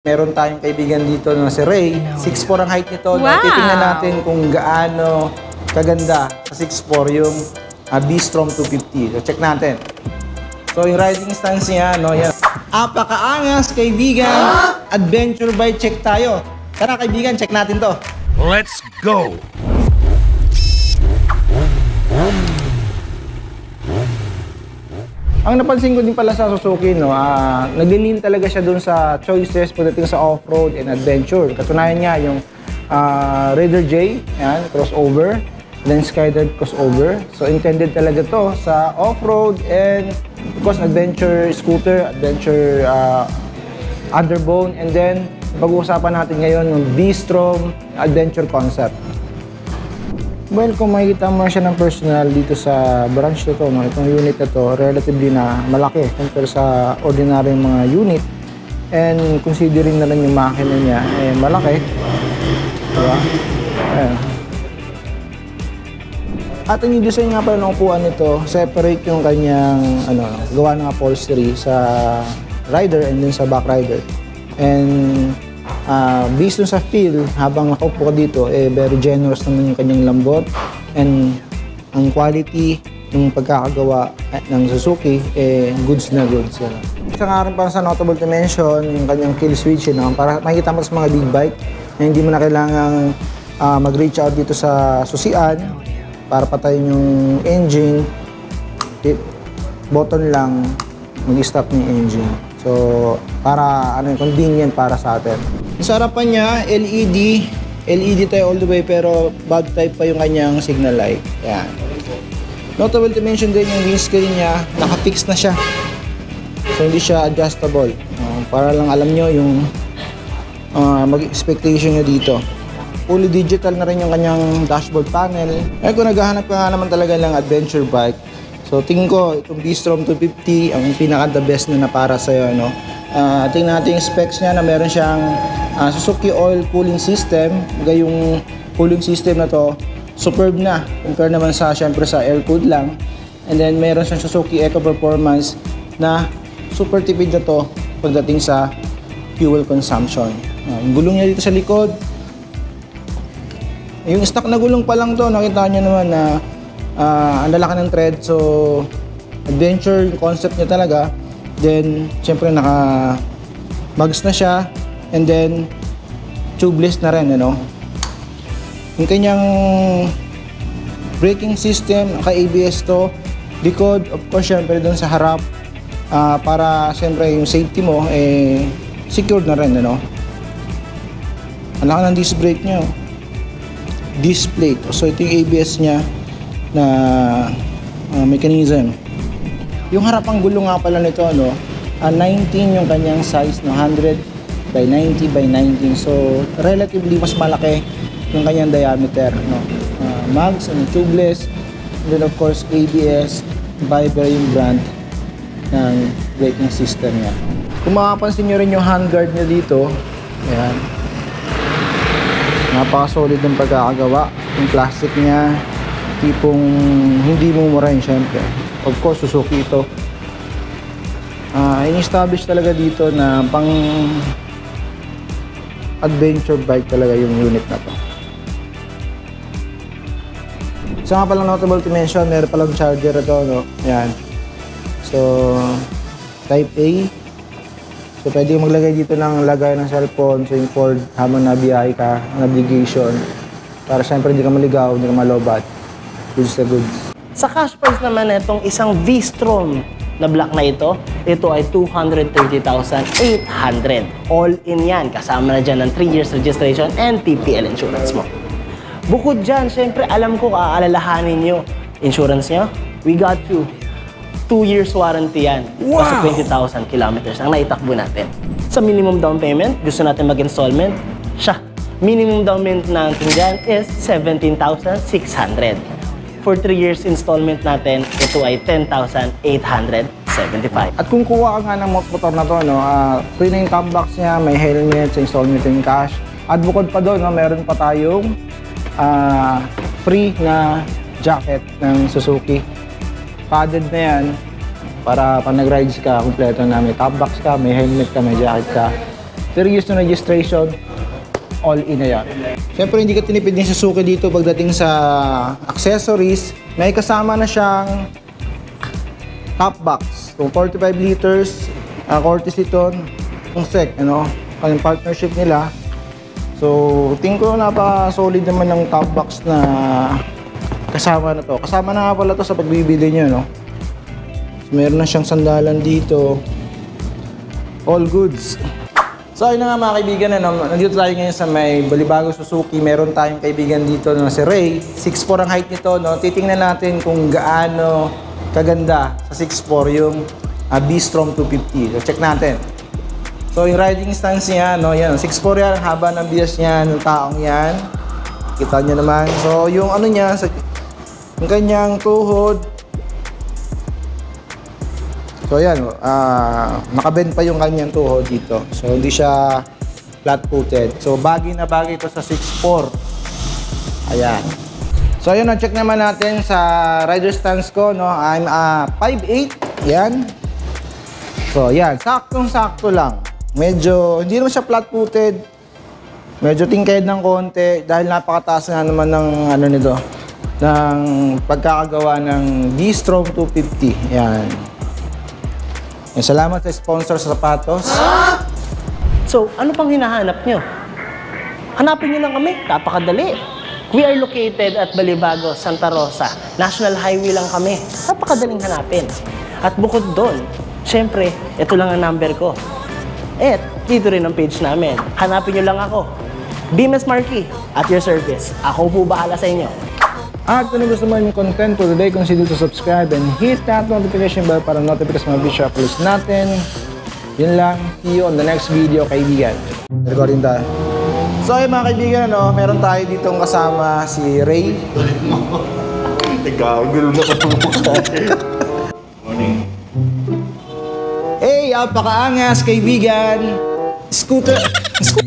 Meron tayong kaibigan dito na si Ray. 6'4" ang height nito. Wow! Titingnan natin kung gaano kaganda sa 6'4" yung B-Strom 250. So, check natin. So, yung riding stance niya, no, yan. Apakaangas, kaibigan! Adventure bike check tayo. Tara, kaibigan, check natin to. Let's go! Ang napansin ko din pala sa Suzuki, no, naglilin talaga siya dun sa choices pagdating sa off-road and adventure. Katunayan niya yung Raider J, yan, crossover, then Skydive crossover. So intended talaga to sa off-road and of course adventure scooter, adventure underbone, and then pag-uusapan natin ngayon yung B-Strom adventure concept. Well, kung makikita mo siya ng personal dito sa branch na to, no, itong unit na to, relatively na malaki compare sa ordinary mga unit. And considering na lang yung makina niya, eh, malaki. Diba? Ayan. At yung design nga pala ng upuan nito, separate yung kanyang gawa ng upholstery sa rider and then sa back rider. And based dun sa feel, habang nakaupo ka dito, eh, very generous naman yung kanyang lambot. And ang quality ng pagkakagawa ng Suzuki, eh, goods na goods. Isa nga rin para sa notable to mention, yung kanyang kill switch, para makikita mo sa mga big bike na hindi mo na kailangang mag-reach out dito sa susian para patayin yung engine. Button lang, mag-stop yung engine. So, para convenient para sa atin. Sa harapan niya, LED tayo all the way, pero bulb type pa yung kanyang signal light. Yan. Notable to mention din yung windscreen niya, naka-fix na siya. So, hindi siya adjustable. Para lang alam nyo yung mag-expectation nyo dito. Fully digital na rin yung kanyang dashboard panel. Eh, kung naghahanap ka nga naman talaga ng adventure bike, so tingin ko itong B-Strom 250 ang pinaka-the best na para sa'yo. Tingnan natin yung specs niya na meron siyang Suzuki oil cooling system. Yung cooling system na to, superb na. Compare naman sa, syempre, sa air-cooled lang. And then meron siyang Suzuki Eco Performance na super tipid na to pagdating sa fuel consumption. Yung gulong niya dito sa likod, yung stock na gulong pa lang to, nakita nyo naman na ang lalaki ng tread. So adventure yung concept niya talaga. Then syempre naka-mugs na siya, and then tubeless na rin, Yung kanyang braking system, naka-ABS to. Likod, of course, syempre doon sa harap, para syempre yung safety mo, eh, secured na rin, Ang laki ng disc brake niya, disc plate. So ito yung ABS niya na mechanism. Yung harapang gulong nga pala nito, 19 yung kanyang size, 100 by 90 by 19. So relatively mas malaki yung kanyang diameter, mugs and tubeless. And then of course ABS, Viber yung brand ng braking system niya. Kung makapansin nyo rin yung handguard niya dito, ayan, napaka-solid ng pagkakagawa. Yung plastic niya, tipong hindi mo murahin, syempre. Of course, Suzuki ito. In-establish talaga dito na pang adventure bike talaga yung unit na to. Isa nga palang notable to mention, meron palang charger ito, Ayan. So, Type A. So, pwede maglagay dito ng lagay ng cellphone, so yung cord habang nabiyahe ka, navigation. Para syempre hindi ka maligaw, hindi ka malobat. Goods na goods. Sa cash price naman itong isang V-Strom na black na ito ay 230,800. All in yan. Kasama na dyan ng 3 years registration and TPL insurance mo. Bukod dyan, syempre alam ko aalalahanin nyo insurance nyo. We got you. 2 years warranty yan. Wow! Kasi 20,000 kilometers ang naitakbo natin. Sa minimum down payment, gusto natin mag-installment, minimum down payment natin dyan is 17,600. For 3 years installment natin, ito ay 10,875. At kung kuha ka nga ng motor na to, free na yung top box niya, may helmet, sa installment yung cash. At bukod pa doon, meron pa tayong free na jacket ng Suzuki. Padded na yan para pag nag-rides ka, kompleto na may top box ka, may helmet ka, may jacket ka. 3 years na registration, all in na yan. Siyempre, hindi ka tinipid ni Suzuki dito pagdating sa accessories. May kasama na siyang top box. So, 45 liters, courtesy ton, yung SEC, ano, yung partnership nila. So, tingin ko napaka-solid naman ng top box na kasama na to. Kasama na nga pala to sa pagbibili nyo, no? So, meron na siyang sandalan dito. All goods. So ayun na nga mga kaibigan, ano, nandito tayo ngayon sa may Balibago Suzuki. Meron tayong kaibigan dito na si Ray. 6'4" ang height nito, no? Titingnan natin kung gaano kaganda sa 6'4" yung B-Strom 250. So check natin. So yung riding stance niya, no, yan, 6'4" yan, haba ng bias niya, ng taong yan. Kita niyo naman. So yung ano niya, yung kanyang tuhod. So ayan, nakabend pa yung kanyang tuhod dito. So hindi siya flat-footed. So bagay na bagay ito sa 6'4". Ayan. So ayun, check naman natin sa rider stance ko, no. I'm 5'8". Yan. So ayan, saktong-sakto lang. Medyo, hindi naman siya flat-footed. Medyo tingkad ng konti dahil napakataas nga naman ng ano nito, ng pagkakagawa ng B-Strom 250. Yan. Salamat sa sponsor sa sapatos. So, ano pang hinahanap nyo? Hanapin nyo lang kami, napakadali. We are located at Balibago, Santa Rosa. National Highway lang kami. Napakadaling hanapin. At bukod doon, syempre, ito lang ang number ko. At dito rin ang page namin. Hanapin nyo lang ako. BMS Marky, at your service. Ako po bahala sa inyo. At kung gusto mo yung content for today, consider to subscribe and hit that notification bell para notify sa mga video uploads natin. Yun lang. See you on the next video, kaibigan. Recording tayo. So ayun mga kaibigan, ano, meron tayo ditong kasama si Ray. Nagkagul na ka ng mukha. Morning. Hey, apakaangas kaibigan! Scooter!